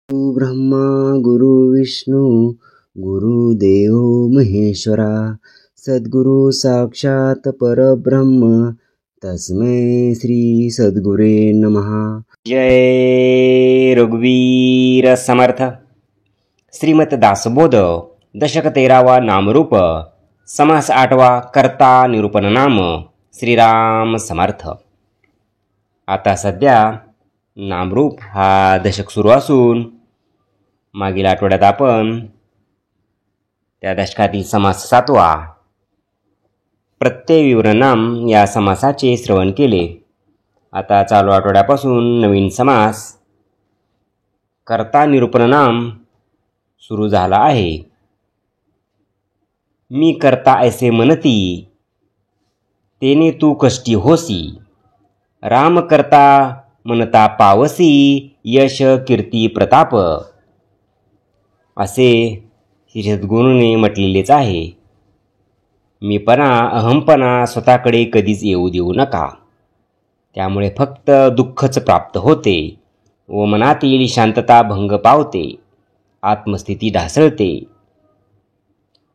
ब्रह्मा गुरु विष्णु गुरुदेव महेश्वरा सद्गुरु साक्षात परब्रह्म तस्मै श्री सद्गुरे नमः। जय रघुवीर समर्थ। श्रीमत दासबोध दशक 13वा नामरूप समास 8वा कर्ता निरूपण नाम श्रीराम समर्थ। आता सध्या नामरूप हा दशक सुरू असून मागील आठवड्यात आपण त्या दशकातील समास 7वा प्रत्यय विवरण नाम या समासाचे श्रवण केले। आता चालू आठवड्यापासून नवीन समास कर्ता निरूपण नाम सुरू झाला आहे। मी करता ऐसे म्हणती तेने तू कष्टी होसी, राम करता म्हणता पावसी यश कीर्ती प्रताप, असे श्री सद्गुरूंनी म्हटलेलेच आहे। मीपणा अहमपणा स्वतःकडे कधीच येऊ देऊ नका, त्यामुळे फक्त दुःखच प्राप्त होते व मनातील शांतता भंग पावते, आत्मस्थिती ढासळते।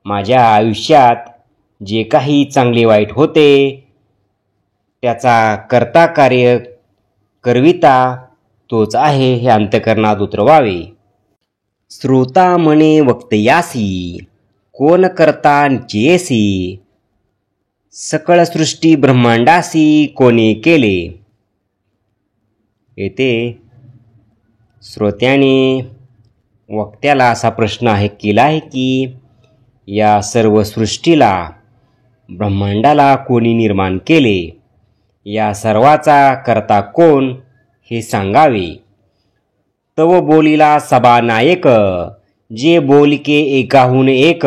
माझ्या आयुष्यात जे काही चांगले वाईट होते त्याचा कर्ता कार्य करविता तोच आहे हे अंतःकरणात उतरवावे। श्रोता म्हणे वक्तयासी कोण करता निश्चयसी, सकळ सृष्टी ब्रह्मांडासी कोणी केले। येथे श्रोत्याने वक्त्याला असा प्रश्न केला आहे की या सर्व सृष्टीला ब्रह्मांडाला कोणी निर्माण केले, या सर्वाचा करता कोण हे सांगावे। तव बोलीला सभानायक जे बोलके एकाहून एक,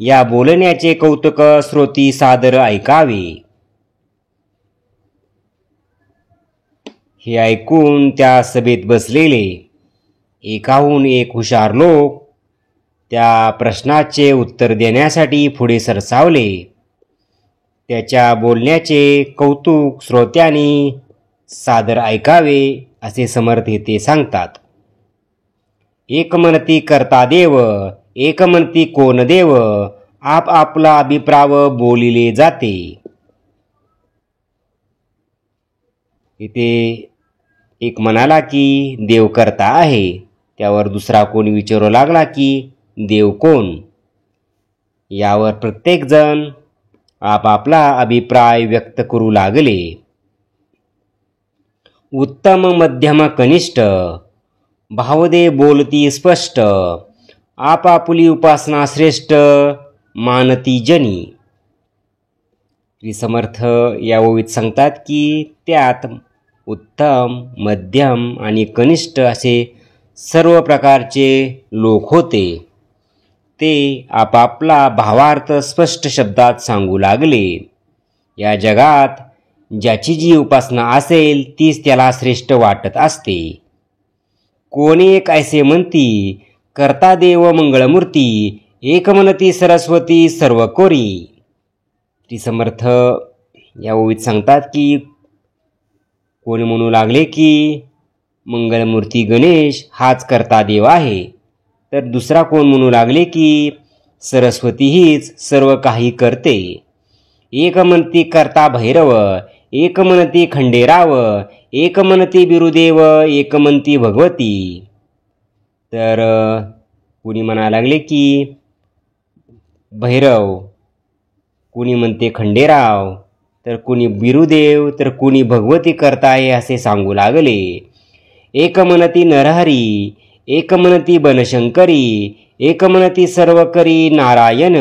या बोलण्याचे कौतुक श्रोती सादर ऐकावे। हे ऐकून त्या सभेत बसलेले एकाहून एक हुशार लोक त्या प्रश्नाचे उत्तर देण्यासाठी पुढे सरसावले। त्याच्या बोलण्याचे कौतुक श्रोत्यांनी सादर ऐकावे असे समर्थ येथे सांगतात। एक म्हणती करता देव, एक म्हणती कोण देव, आप आपला अभिप्राय बोलिले जाते। इथे एक म्हणाला की देव करता आहे, त्यावर दुसरा कोणी विचारू लागला की देव कोण। यावर प्रत्येक जण आपापला अभिप्राय व्यक्त करू लागले। उत्तम मध्यम कनिष्ठ भावदे बोलती स्पष्ट, आपापली उपासना श्रेष्ठ मानती जनी। श्री समर्थ या ओवीत सांगतात की त्यात उत्तम मध्यम आणि कनिष्ठ असे सर्व प्रकारचे लोक होते। ते आपापला भावार्थ स्पष्ट शब्दात सांगू लागले। या जगात ज्याची जी उपासना असेल तीच त्याला श्रेष्ठ वाटत असते। कोणी एक ऐसे म्हणती करता देव मंगळमूर्ती, एक म्हणती सरस्वती सर्व कोरी। श्री समर्थ या ओवीत सांगतात की कोणी म्हणू लागले की मंगळमूर्ती गणेश हाच करता देव आहे, तर दुसरा कोण म्हणू लागले की सरस्वती हीच सर्व काही करते। एक म्हणती करता भैरव, एक म्हणती खंडेराव, एक म्हणती बिरुदेव, एक म्हणती भगवती। तर कुणी म्हणा लागले की भैरव, कुणी म्हणते खंडेराव, तर कुणी बिरुदेव, तर कुणी भगवती करताय असे सांगू लागले। एक म्हणती नरहरी, एक म्हणती बनशंकरी, एक म्हणती सर्व करी नारायण।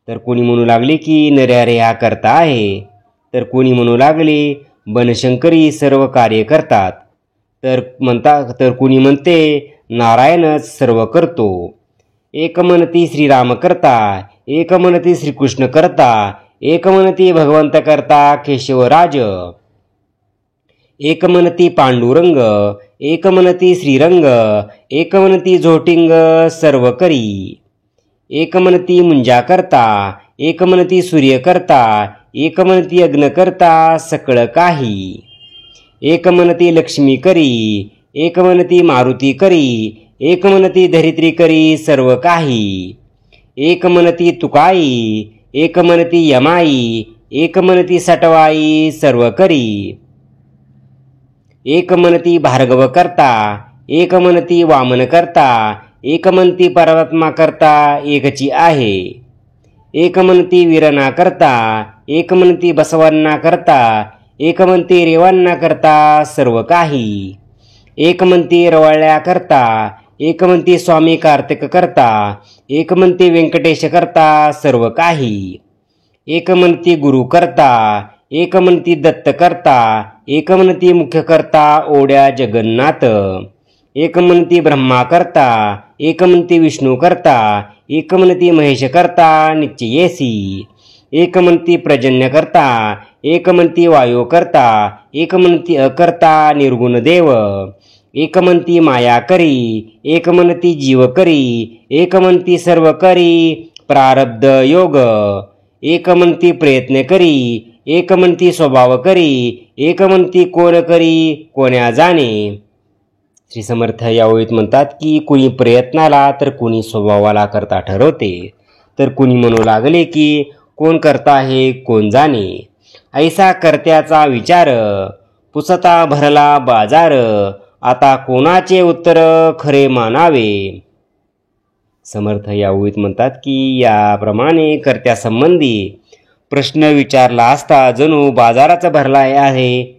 तर कोणी म्हणू लागले की नरहरी हा करता आहे, तर कोणी म्हणू लागले बनशंकरी सर्व कार्य करतात, तर कोणी म्हणते नारायणच सर्व करतो। एक म्हणती श्रीराम करता, एक म्हणती श्रीकृष्ण करता, एक म्हणती भगवंत करता केशवराज, एक म्हणती पांडुरंग, एक म्हणती श्रीरंग, एक म्हणती झोटिंग सर्व करी, एक म्हणती मुंजा करता, एक म्हणती सूर्य करता, एक म्हणती अग्न करता सकळ काही, एक म्हणती लक्ष्मी करी, एक म्हणती मारुती करी, एक म्हणती धरित्री करी सर्व काही, एक म्हणती तुकाई, एक म्हणती यमाई, एक म्हणती सटवाई सर्व करी, एक म्हणती भार्गव करता, एक म्हणती वामन करता, एक म्हणती परमात्मा करता एकची आहे, एक म्हणती वीरना करता, एक म्हणती बसवांना करता, एक म्हणती रेवांना करता सर्व काही, एक म्हणती रवळ्या करता, एक म्हणती स्वामी कार्तिक करता, एक म्हणती व्यंकटेश करता सर्व काही, एक म्हणती गुरु करता, एक म्हणती दत्त करता, एक म्हणती मुख्य करता ओढ्या जगन्नाथ, एक म्हणती ब्रह्मा करता, एक म्हणती विष्णू करता, एक म्हणती महेश करता निश्चयेसी, एक म्हणती पर्जन्य करता, एक म्हणती वायू करता, एक म्हणती अकर्ता निर्गुण देव, एक म्हणती माया करी, एक म्हणती जीव करी, एक म्हणती सर्व करी प्रारब्ध योग, एक म्हणती प्रयत्न करी, एक म्हणती स्वभाव करी, एक म्हणती कोण करी कोण्या जाणे. श्री समर्थ या ओळीत म्हणतात की कुणी प्रयत्नाला तर कुणी स्वभावाला करता ठरवते, तर कुणी म्हणू लागले की कोण करता आहे कोण जाणे. ऐसा कर्त्याचा विचार, पुसता भरला बाजार, आता कोणाचे उत्तर खरे मानावे. समर्थ या ओळीत म्हणतात की याप्रमाणे कर्त्यासंबंधी प्रश्न विचारला असता जणू बाजाराच भरला आहे,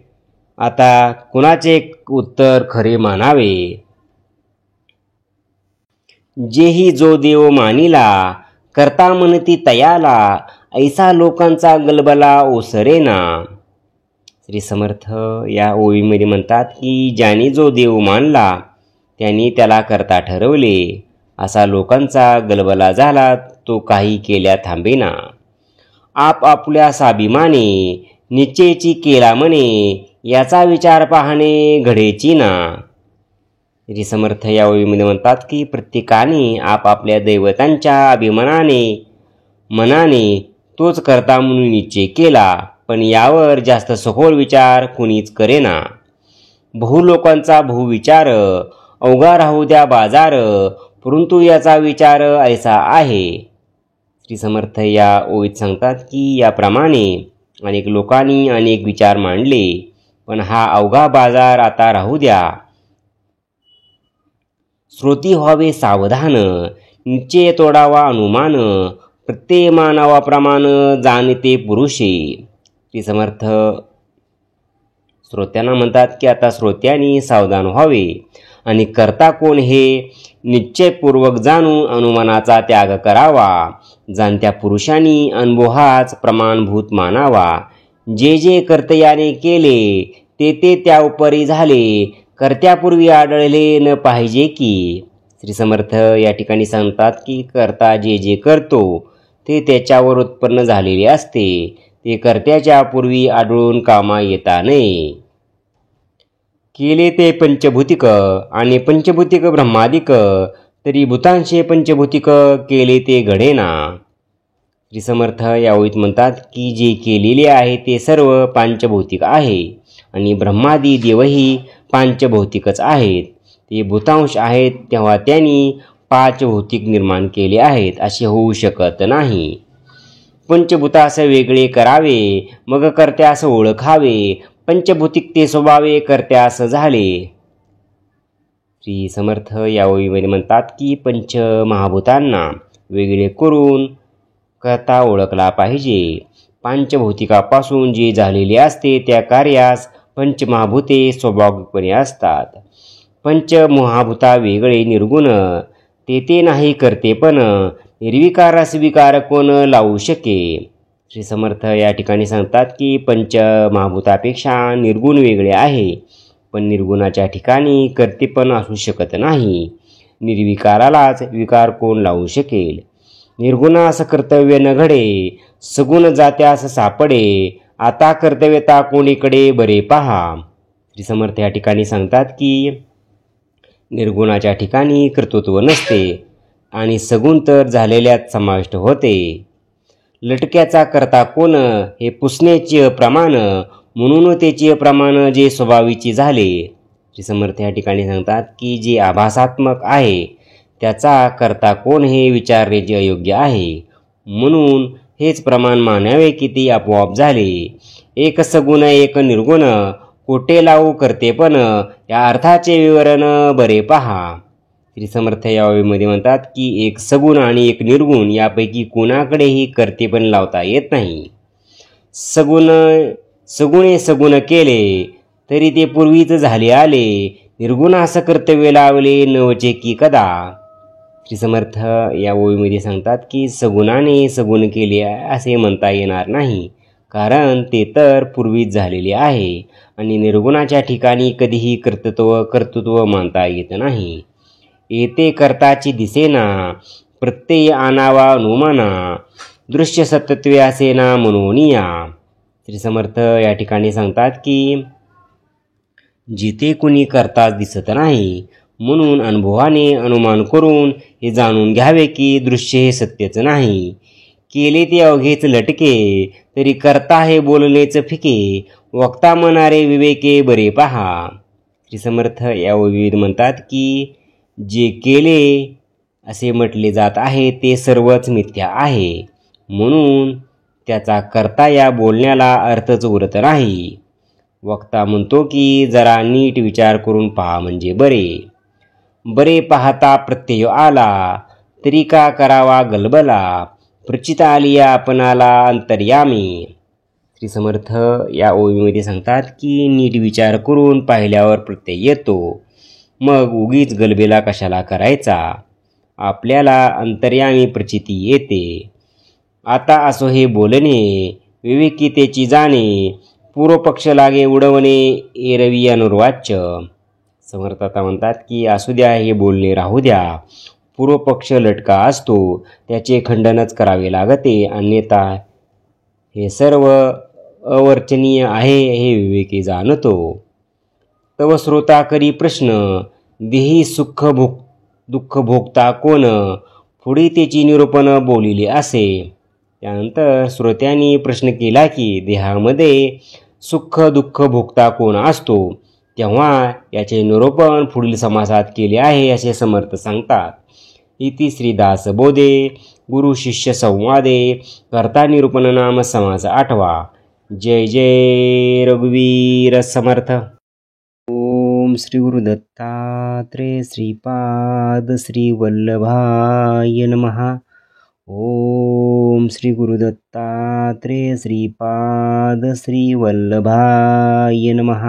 आता कुणाचे उत्तर खरे मानावे. जेही जो देव मानिला, करता म्हणती तयाला, ऐसा लोकांचा गलबला ओसरेना. श्री समर्थ या ओळीमध्ये म्हणतात की ज्याने जो देव मानला त्यांनी त्याला करता ठरवले, असा लोकांचा गलबला झाला, तो काही केल्या थांबेना. आप आपल्या स्वाभिमाने निश्चयची केला म्हणे, याचा विचार पाहणे घडेची ना. श्री समर्थ या ओळीमध्ये म्हणतात की प्रत्येकाने आपापल्या दैवतांच्या अभिमानाने मनाने तोच करता म्हणून निश्चय केला, पण यावर जास्त सखोल विचार कुणीच करेना. बहु लोकांचा बहुविचार, अवघा राहू द्या बाजार, परंतु याचा विचार ऐसा आहे. श्री समर्थ या ओळीत सांगतात की याप्रमाणे अनेक लोकांनी अनेक विचार मांडले, पण हा अवघा बाजार आता राहू द्या. श्रोती व्हावे सावधान, निश्चय तोडावा अनुमान, प्रत्यय मानावाप्रमाण जाणते पुरुषे. श्री समर्थ श्रोत्यांना म्हणतात की आता श्रोत्यांनी सावधान व्हावे आणि करता कोण हे निश्चयपूर्वक जाणून अनुमानाचा त्याग करावा. जाणत्या पुरुषांनी अनुभव हाच प्रमाणभूत मानावा. जे जे कर्तयाने केले ते ते त्या उपरी झाले, कर्त्यापूर्वी आढळले न पाहिजे की. श्री समर्थ या ठिकाणी सांगतात की कर्ता जे जे करतो ते त्याच्यावर उत्पन्न झालेले असते, ते कर्त्याच्या पूर्वी आढळून कामा येता नये. केले ते पंचभूतिक आणि पंचभूतिक ब्रह्मादिक, तरी भूतांशे पंचभूतिक केले ते घडेना. श्री समर्थ या ओळीत म्हणतात की जे केलेले आहे ते सर्व पांचभौतिक आहे आणि ब्रह्मादी देवही पांचभौतिकच आहेत. ते भूतांश आहेत तेव्हा त्यांनी पाच भौतिक निर्माण केले आहेत असे होऊ शकत नाही. पंचभूतास वेगळे करावे, मग कर्त्यास ओळखावे, पंचभौतिक ते स्वभावे कर्त्यास झाले. श्री समर्थ या ओळीमध्ये म्हणतात की पंच महाभूतांना वेगळे करून कर्ता ओळखला पाहिजे. पांचभौतिकापासून जे झालेले असते त्या कार्यास पंचमहाभूते स्वाभाविकपणे असतात. पंचमहाभूता वेगळे निर्गुण, ते नाही करते पण निर्विकार स्वीकार कोण लावू शके. श्री समर्थ या ठिकाणी सांगतात की पंचमहाभूतापेक्षा निर्गुण वेगळे आहे, पण निर्गुणाच्या ठिकाणी कर्तेपण असू शकत नाही. निर्विकारालाच विकार कोण लावू शकेल. निर्गुणास कर्तव्य न घडे, सगुण जात्यास सापडे, आता कर्तव्यता कोणीकडे बरे पहा. श्री समर्थ या ठिकाणी सांगतात की निर्गुणाच्या ठिकाणी कर्तृत्व नसते आणि सगुण तर झालेल्यात समाविष्ट होते. लटक्याचा करता कोण हे पुसण्याचे प्रमाण, म्हणून त्याचे प्रमाण जे स्वभावीचे झाले श्री समर्थ या ठिकाणी सांगतात की जे आभासात्मक आहे त्याचा करता कोण हे विचारण्याचे अयोग्य आहे. म्हणून हेच प्रमाण मानावे की ते आपोआप झाले. एक सगुण एक निर्गुण कोठे लावू करते पण या अर्थाचे विवरण बरे पहा. श्री समर्थ या ओळीमध्ये म्हणतात की एक सगुण आणि एक निर्गुण यापैकी कोणाकडेही कर्तेपण लावता येत नाही. सगुणे सगुण केले तरी ते पूर्वीच झाले आले, निर्गुणास कर्तव्य लावले नवचे की कदा. श्री समर्थ या ओळीमध्ये सांगतात की सगुणाने सगुण केले असे म्हणता येणार नाही, कारण ते तर पूर्वीच झालेले आहे आणि निर्गुणाच्या ठिकाणी कधीही कर्तृत्व मानता येत नाही. येते कर्ताची दिसेना, प्रत्यय आणावा अनुमाना, दृश्य सत्यत्वे असेना मनोनिया. श्री समर्थ या ठिकाणी सांगतात की जिथे कुणी करताच दिसत नाही, म्हणून अनुभवाने अनुमान करून हे जाणून घ्यावे की दृश्य हे सत्यच नाही. केले ते अवघेच लटके तरी करता हे बोलणेच फिके, वक्ता म्हणारे विवेके बरे पहा. श्री समर्थ या ओळीत म्हणतात की जे केले असे म्हटले जात आहे ते सर्वच मिथ्या आहे, म्हणून त्याचा करता या बोलण्याला अर्थच उरत नाही. वक्ता म्हणतो की जरा नीट विचार करून पहा म्हणजे बरे पाहता प्रत्यय आला तरी का करावा गलबला, प्रचित आलिया आपणाला अंतर्यामी. श्री समर्थ या ओळीमध्ये सांगतात की नीट विचार करून पाहिल्यावर प्रत्यय येतो, मग उगीच गलबेला कशाला करायचा, आपल्याला अंतर्यामी प्रचिती येते. आता असो हे बोलणे विवेकितेची जाणे, पूर्वपक्ष लागे उडवणे एरवी अनुर्वाच्य. समर्थ आता म्हणतात की असू द्या हे बोलणे राहू द्या, पूर्वपक्ष लटका असतो त्याचे खंडनच करावे लागते, अन्यथा हे सर्व अवर्चनीय आहे हे विवेकी जाणतो. तव श्रोता करी प्रश्न, देही दुःख भोगता कोण, पुढे त्याची निरूपण बोलिले असे. त्यानंतर श्रोत्यांनी प्रश्न केला की देहामध्ये सुख दुःख भोगता कोण असतो, तेव्हा याचे निरूपण पुढील समासात केले आहे असे समर्थ सांगतात. इति श्रीदास बोधे गुरु शिष्य संवादे कर्ता निरूपण नाम समास 8वा. जय जय रघुवीर समर्थ. ओम श्री गुरु दत्तात्रेय श्रीपाद श्री वल्लभाय नमः. ओम श्री गुरु दत्तात्रेय श्रीपाद श्री वल्लभाय नमः.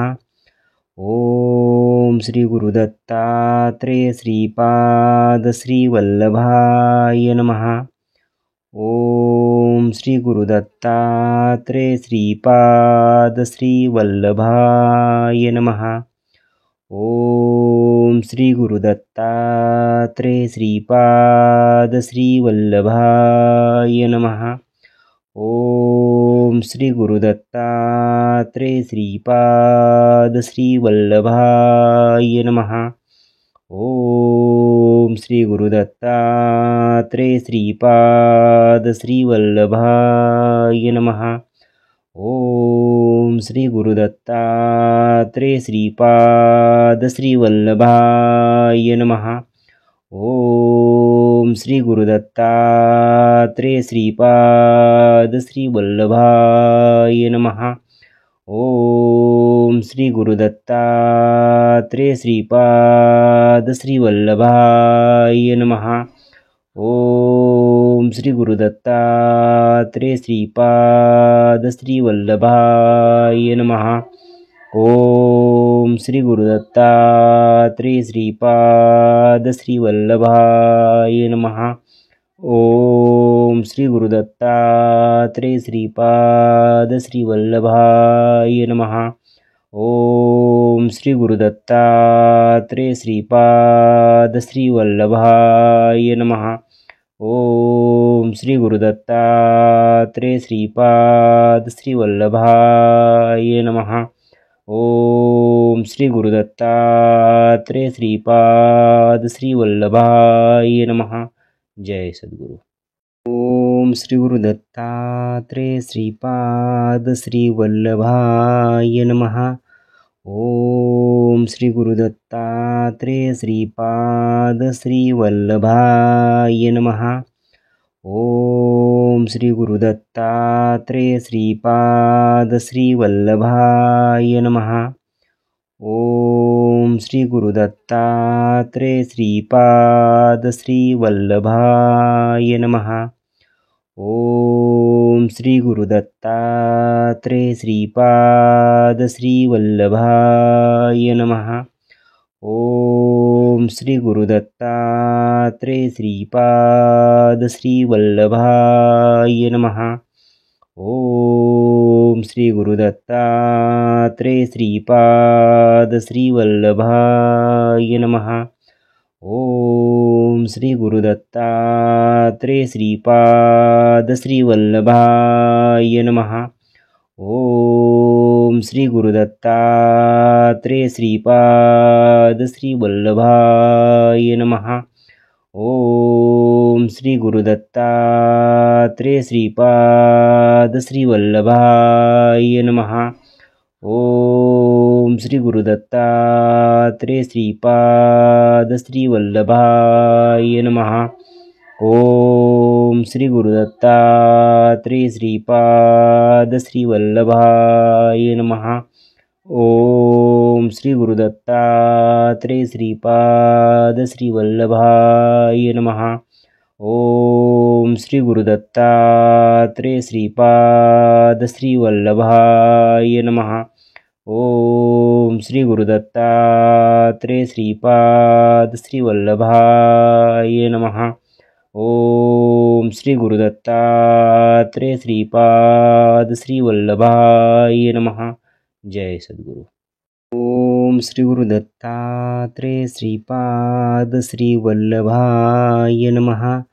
ओम श्री गुरु दत्तात्रेय श्रीपाद श्री वल्लभाय नमः. ओम श्री गुरु दत्तात्रेय श्रीपाद श्री वल्लभाय नमः. ओम श्री गुरु दत्तात्रेय श्रीपाद श्री वल्लभाय नमः. ओम श्री गुरु दत्तात्रेय श्रीपाद श्री वल्लभाय नमः. ओम श्री गुरु दत्तात्रेय श्रीपाद श्री वल्लभाय नमः. ओम श्री गुरु दत्तात्रेय श्रीपाद श्री वल्लभाय नमः. ओम श्री गुरु दत्तात्रेय श्रीपाद श्री वल्लभाय नमः. ओम श्री गुरु दत्तात्रेय श्रीपाद श्री वल्लभाय नमः. ओम श्री गुरु दत्तात्रेय श्रीपाद श्री वल्लभाय नमः. ओम श्री गुरु दत्तात्रेय श्रीपाद श्री वल्लभाय नमः. ओम श्री गुरु दत्तात्रेय श्रीपाद श्री वल्लभाय नमः. ओम श्री गुरु दत्तात्रेय श्रीपाद श्री वल्लभाय नमः. ओम श्री गुरु दत्तात्रेय श्रीपाद श्री वल्लभाय नमः. ओम श्री गुरु दत्तात्रेय श्रीपाद श्री वल्लभाय नमः. जय सद्गुरु. ओम श्री गुरु दत्तात्रेय श्रीपाद श्री वल्लभाय नमः. ओम श्री गुरुदत्तात्रेय श्रीपाद श्रीवल्लभाय नमः. ओम श्री गुरुदत्तात्रेय श्रीपाद श्रीवल्लभाय नमः. ओम श्री गुरुदत्तात्रेय श्रीपाद श्रीवल्लभाय नमः. ओम श्री गुरुदत्तात्रेय श्रीपाद श्रीवल्लभाय नमः. ओम श्री गुरुदत्तात्रेय श्रीपाद श्रीवल्लभाय नमः. ओम श्री गुरुदत्तात्रेय श्रीपाद श्रीवल्लभाय नमः. ओम श्री गुरुदत्तात्रेय श्रीपाद श्रीवल्लभाय नमः. ओम श्री गुरुदत्तात्रेय श्रीपाद श्रीवल्लभाय नमः. ओम श्री गुरुदत्तात्रेय श्रीपाद श्रीवल्लभाय नमः. ओम श्री गुरुदत्तात्रेय श्रीपाद श्रीवल्लभाय नमः. ओम श्री गुरुदत्तात्रेय श्रीपाद श्रीवल्लभाय नमः. ओम श्री गुरुदत्तात्रेय श्रीपाद श्रीवल्लभाय नमः. ओम श्री गुरुदत्तात्रेय श्रीपाद श्रीवल्लभाय नमः. ओम श्री गुरुदत्तात्रेय श्रीपाद श्रीवल्लभाय नमः. ओम श्री गुरुदत्तात्रेय श्रीपाद श्रीवल्लभाय नमः. जय सद्गुरु. ओम श्री गुरुदत्तात्रेय श्रीपाद श्रीवल्लभाय नमः.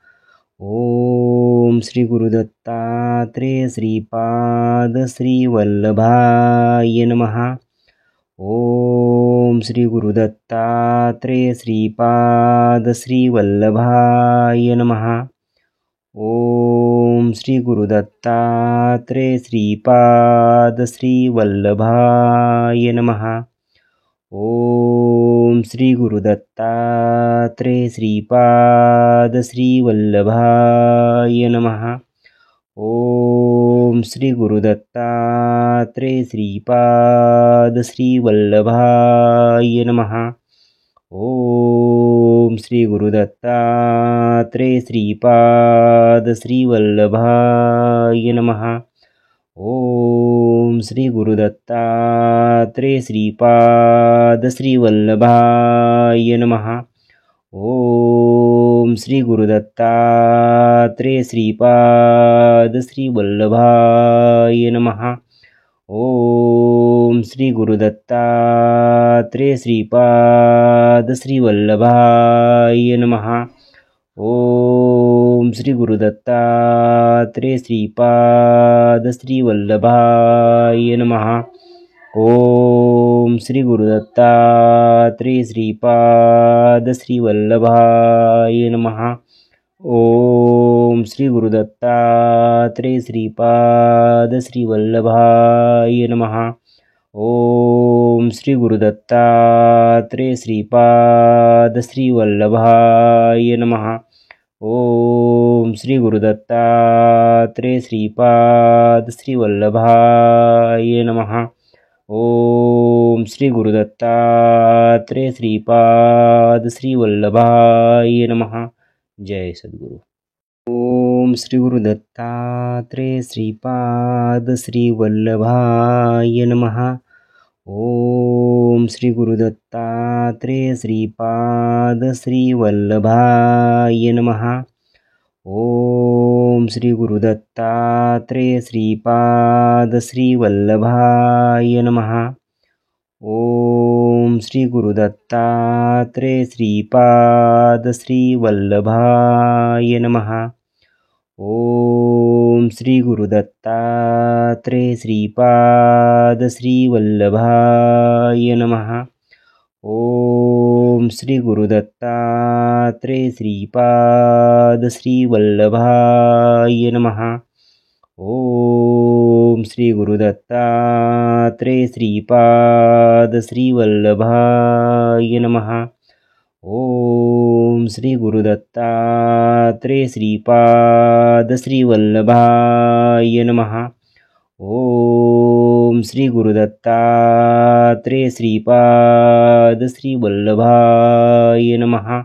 ओम श्री गुरुदत्तात्रेय श्रीपाद श्रीवल्लभाय नमः. ओम श्री गुरुदत्तात्रेय श्रीपाद श्रीवल्लभाय नमः. ओम श्री गुरुदत्तात्रेय श्रीपाद श्रीवल्लभाय नमः. ओम श्री गुरुदत्तात्रेय श्रीपाद श्रीवल्लभाय नमः. ओम श्री गुरुदत्तात्रेय श्रीपाद श्रीवल्लभाय नमः. ओम श्री गुरुदत्तात्रेय श्रीपाद श्रीवल्लभाय नमः. ओम श्री गुरुदत्तात्रेय श्रीपाद श्रीवल्लभाय नमः. ओम श्री गुरुदत्तात्रेय श्रीपाद श्रीवल्लभाय नमः. ओम श्री गुरुदत्तात्रेय श्रीपाद श्रीवल्लभाय नमः. ओम श्री गुरुदत्तात्रेय श्रीपाद श्रीवल्लभाय नमः. ओम श्री गुरुदत्तात्रेय श्रीपाद श्रीवल्लभाय नमः. ओम श्री गुरुदत्तात्रेय श्रीपाद श्रीवल्लभाय नमः. ओम श्री गुरुदत्तात्रेय श्रीपाद श्रीवल्लभाय नमः. ओम श्री गुरुदत्तात्रेय श्रीपाद श्रीवल्लभाय नमः. ओम श्री गुरुदत्तात्रेय श्रीपाद श्रीवल्लभाय नमः. जय सद्गुरु. ओम श्री गुरुदत्तात्रेय श्रीपाद श्रीवल्लभाय नमः. ओम श्री गुरुदत्तात्रेय श्रीपाद श्रीवल्लभाय नमः. ओम श्री गुरुदत्तात्रेय श्रीपाद श्रीवल्लभाय नमः. ओम श्री गुरुदत्तात्रेय श्रीपाद श्रीवल्लभाय नमः. ओम श्री गुरुदत्तात्रेय श्रीपाद श्रीवल्लभाय नमः. ओम श्री गुरुदत्तात्रेय श्रीपाद श्रीवल्लभाय नमः. ओम ओम श्री गुरुदत्तात्रेय श्रीपाद श्रीवल्लभाय नमः। ओम श्री गुरुदत्तात्रेय श्रीपाद श्रीवल्लभाय नमः। ओम श्री गुरुदत्तात्रेय श्रीपाद श्रीवल्लभाय नमः।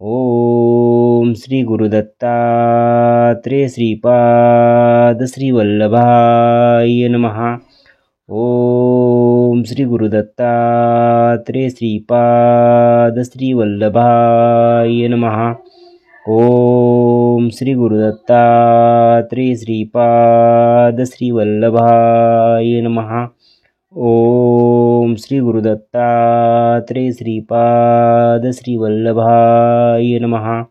ओम श्री गुरुदत्तात्रेय श्रीपाद श्रीवल्लभाय नमः। ओम श्री गुरुदत्तात्रेय श्रीपाद श्रीवल्लभाय नमः। ओम श्री गुरुदत्तात्रेय श्रीपाद श्रीवल्लभाय नमः। ओम श्री गुरुदत्तात्रेय श्रीपाद श्रीवल्लभाय नमः।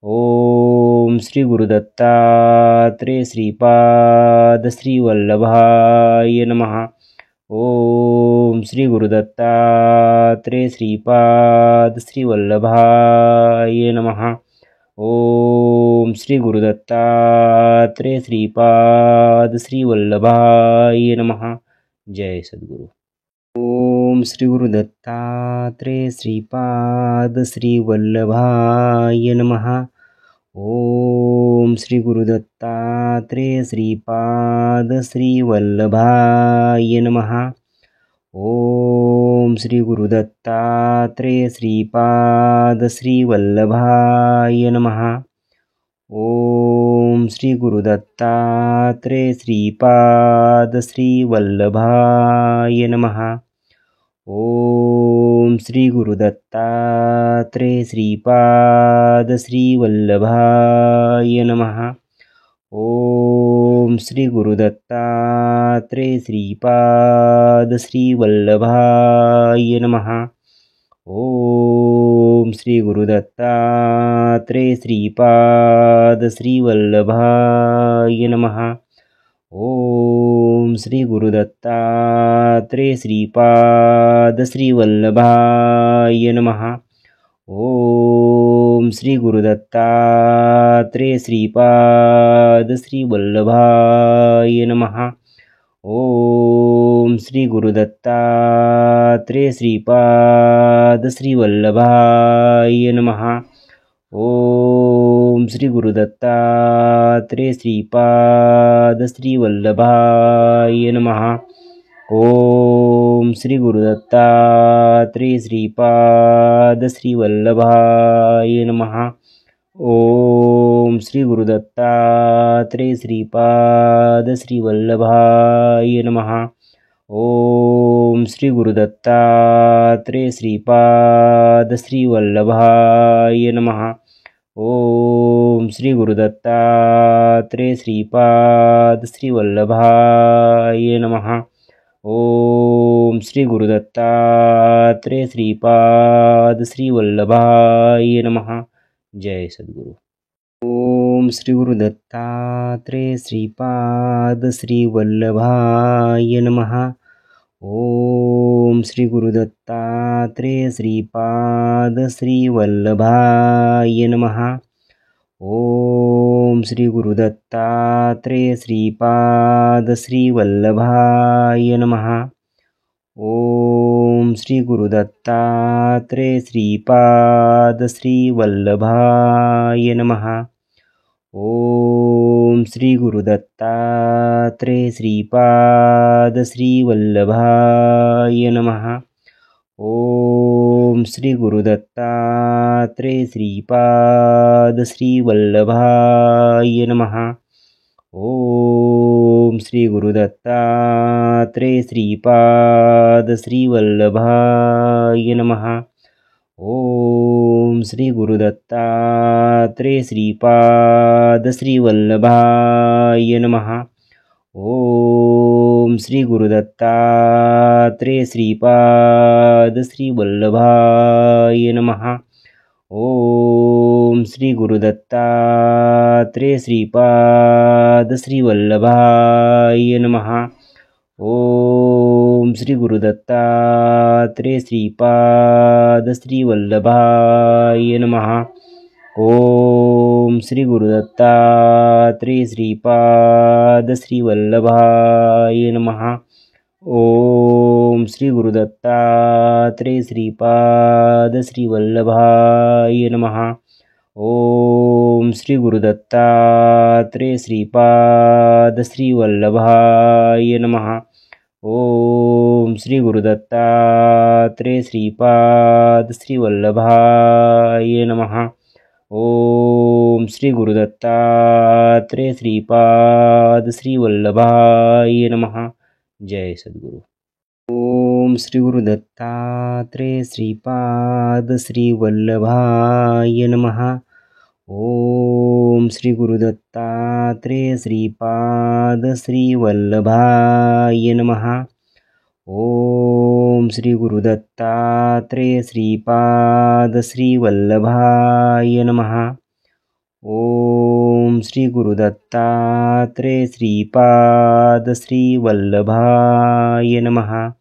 ओम श्री गुरुदत्तात्रेय श्रीपाद श्रीवल्लभाय नमः। ओम श्री गुरुदत्तात्रेय श्रीपाद श्रीवल्लभाय नमः। ओम श्री गुरुदत्तात्रेय श्रीपाद श्रीवल्लभाय नमः। जय सद्गुरु। ओम श्री गुरुदत्तात्रेय श्रीपाद श्रीवल्लभाय नमः। ओम श्री गुरुदत्तात्रेय श्रीपाद श्रीवल्लभाय नमः। ओम श्री गुरुदत्तात्रेय श्रीपाद श्रीवल्लभाय नमः। ओम श्री गुरुदत्तात्रेय श्रीपाद श्रीवल्लभाय नमः। ओम श्री गुरुदत्तात्रेय श्रीपाद श्रीवल्लभाय नमः। ओम श्री गुरुदत्तात्रेय श्रीपाद श्रीवल्लभाय नमः। ओम श्री गुरुदत्तात्रेय श्रीपाद श्रीवल्लभाय नमः। ओम श्री गुरुदत्तात्रेय श्रीपाद श्रीवल्लभाय नमः। ओम श्री गुरुदत्तात्रेय श्रीपाद श्रीवल्लभाय नमः। ओम श्री गुरुदत्तात्रेय श्रीपाद श्रीवल्लभाय नमः। ओम श्री गुरुदत्तात्रेय श्रीपाद श्रीवल्लभाय नमः। ओम श्री गुरुदत्तात्रेय श्रीपाद श्रीवल्लभाय नमः। ओम श्री गुरुदत्तात्रेय श्रीपाद श्रीवल्लभाय नमः। ओम श्री गुरुदत्तात्रेय श्रीपाद श्रीवल्लभाय नमः। ओम श्री गुरुदत्तात्रेय श्रीपाद श्रीवल्लभाय नमः। ओम श्री गुरुदत्तात्रेय श्रीपाद श्रीवल्लभाय नमः। जय सद्गुरु। ओम श्री गुरुदत्तात्रेय श्रीपाद श्रीवल्लभाय नमः। ओम श्री गुरुदत्तात्रेय श्रीपाद श्रीवल्लभाय नमः। ओम श्री गुरुदत्तात्रेय श्रीपाद श्रीवल्लभाय नमः। ओम श्री गुरुदत्तात्रेय श्रीपाद श्रीवल्लभाय नमः। ओम श्री गुरुदत्तात्रेय श्रीपाद श्रीवल्लभाय नमः। ओम श्री गुरुदत्तात्रेय श्रीपाद श्रीवल्लभाय नमः। ओम श्री गुरुदत्तात्रेय श्रीपाद श्रीवल्लभाय नमः। ओम श्री गुरुदत्तात्रेय श्रीपाद श्रीवल्लभाय नमः। ओम श्री गुरुदत्तात्रेय श्रीपाद श्रीवल्लभाय नमः। ओम श्री गुरुदत्तात्रेय श्रीपाद श्रीवल्लभाय नमः। ओम श्री गुरुदत्तात्रेय श्रीपाद श्रीवल्लभाय नमः। ओम श्री गुरुदत्तात्रेय श्रीपाद श्रीवल्लभाय नमः। ओम श्री गुरुदत्तात्रेय श्रीपाद श्रीवल्लभाय नमः। ओम श्री गुरुदत्तात्रेय श्रीपाद श्रीवल्लभाय नमः। ओम श्री गुरुदत्तात्रेय श्रीपाद श्रीवल्लभाय नमः। ओम श्री गुरुदत्तात्रेय श्रीपाद श्रीवल्लभाय नमः। जय सद्गुरु। ओम श्री गुरुदत्तात्रेय श्रीपाद श्रीवल्लभाय नमः। ओम श्री गुरुदत्तात्रेय श्रीपाद श्रीवल्लभाय नमः। ओम श्री गुरुदत्तात्रेय श्रीपाद श्रीवल्लभाय नमः। ओम श्री गुरुदत्तात्रेय श्रीपाद श्रीवल्लभाय नमः।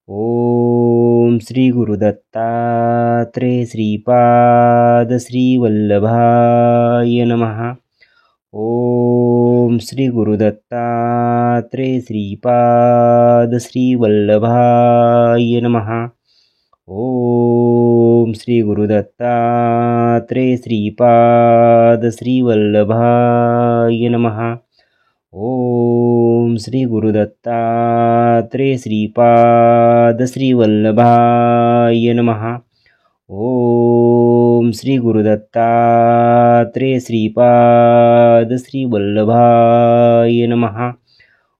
ओम श्री गुरुदत्तात्रेय श्रीपाद श्रीवल्लभाय नमः। ओम श्री गुरुदत्तात्रेय श्रीपाद श्रीवल्लभाय नमः। ओम श्री गुरुदत्तात्रेय श्रीपाद श्रीवल्लभाय नमः। ओम श्री गुरुदत्तात्रेय श्रीपाद श्रीवल्लभाय नमः। ओम श्री गुरुदत्तात्रेय श्रीपाद श्रीवल्लभाय नमः।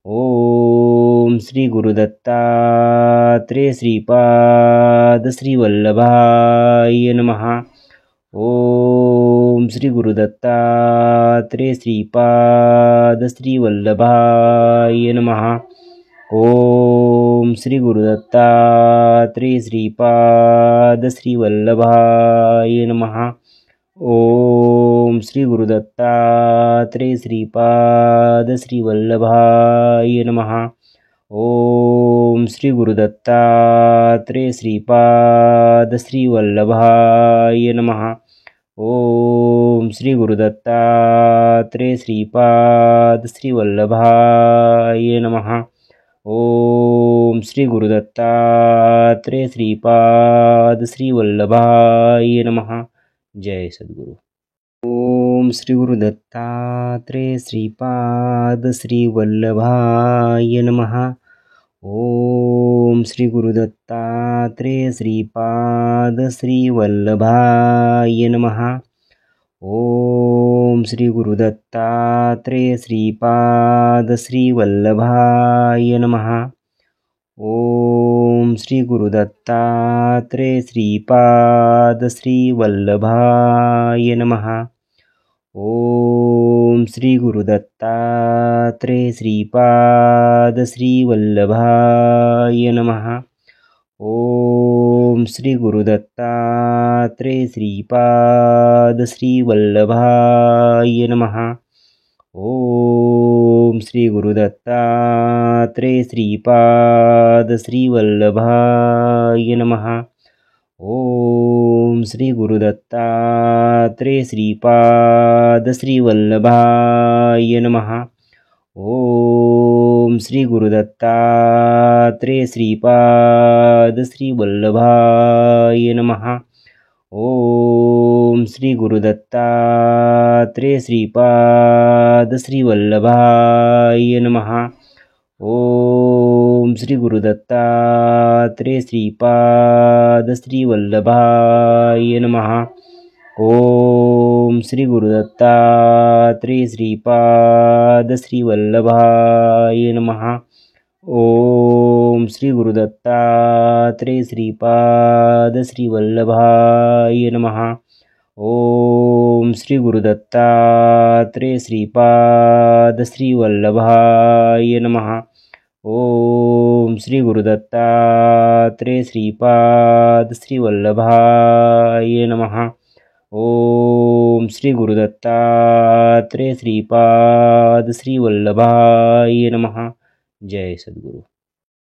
ओम श्री गुरुदत्तात्रेय श्रीपाद श्रीवल्लभाय नमः। ओम श्री गुरुदत्तात्रेय श्रीपाद श्रीवल्लभाय नमः। ओम श्री गुरुदत्तात्रेय श्रीपाद श्रीवल्लभाय नमः। ओम श्री गुरुदत्तात्रेय श्रीपाद श्रीवल्लभाय नमः। ओम श्री गुरुदत्तात्रेय श्रीपाद श्रीवल्लभाय नमः। ओम श्री गुरुदत्तात्रेय श्रीपाद श्रीवल्लभाय नमः। ओम श्री गुरुदत्तात्रेय श्रीपाद श्रीवल्लभाय नमः। जय सद्गुरु। ओम श्री गुरुदत्तात्रेय श्रीपाद श्रीवल्लभाय नमः। ओम श्री गुरुदत्तात्रेय श्रीपाद श्रीवल्लभाय नमः। ओम श्री गुरुदत्तात्रेय श्रीपाद श्रीवल्लभाय नमः। ओम श्री गुरुदत्तात्रेय श्रीपाद श्रीवल्लभाय नमः। ओम श्री गुरुदत्तात्रेय श्रीपाद श्रीवल्लभाय नमः। ओम श्री गुरुदत्तात्रेय श्रीपाद श्रीवल्लभाय नमः। ओम श्री गुरुदत्तात्रेय श्रीपाद श्रीवल्लभाय नमः। ओम श्री गुरुदत्तात्रेय श्रीपाद श्रीवल्लभाय नमः। ओम श्री गुरुदत्तात्रेय श्रीपाद श्रीवल्लभाय नमः। ओम श्री गुरुदत्तात्रेय श्रीपाद श्रीवल्लभाय नमः। ओम श्री गुरुदत्तात्रेय श्रीपाद श्रीवल्लभाय नमः। ओम श्री गुरुदत्तात्रेय श्रीपाद श्रीवल्लभाय नमः। ओम श्री गुरुदत्तात्रेय श्रीपाद श्रीवल्लभाय नमः। ओम श्री गुरुदत्तात्रेय श्रीपाद श्रीवल्लभाय नमः। ओम श्री गुरुदत्तात्रेय श्रीपाद श्रीवल्लभाय नमः। ओम श्री गुरुदत्तात्रेय श्रीपाद श्रीवल्लभाय नमः। जय सद्गुरु।